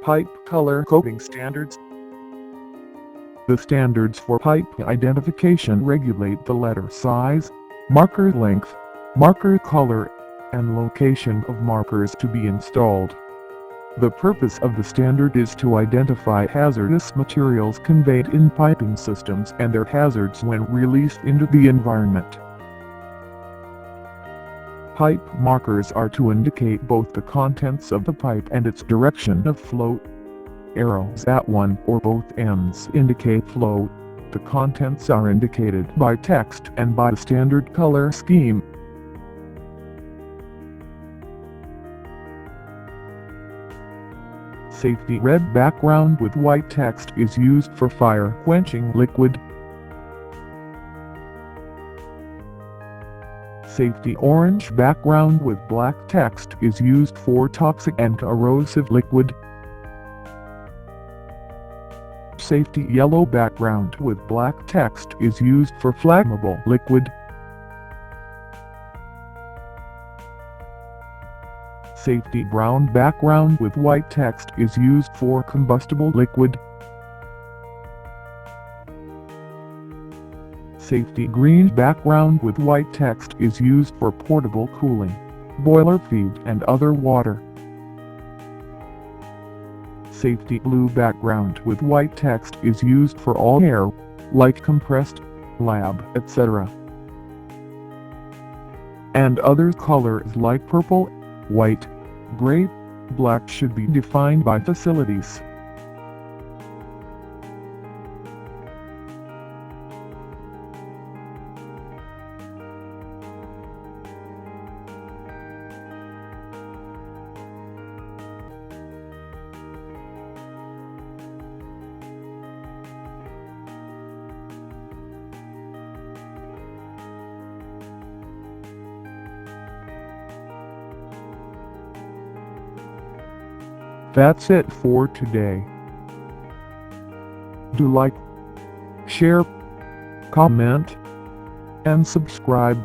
Pipe color coding standards. The standards for pipe identification regulate the letter size, marker length, marker color, and location of markers to be installed. The purpose of the standard is to identify hazardous materials conveyed in piping systems and their hazards when released into the environment. Pipe markers are to indicate both the contents of the pipe and its direction of flow. Arrows at one or both ends indicate flow. The contents are indicated by text and by the standard color scheme. Safety red background with white text is used for fire quenching liquid. Safety orange background with black text is used for toxic and corrosive liquid. Safety yellow background with black text is used for flammable liquid. Safety brown background with white text is used for combustible liquid. Safety green background with white text is used for portable cooling, boiler feed and other water. Safety blue background with white text is used for all air, like compressed, lab, etc. And other colors like purple, white, gray, black should be defined by facilities. That's it for today. Do like, share, comment, and subscribe.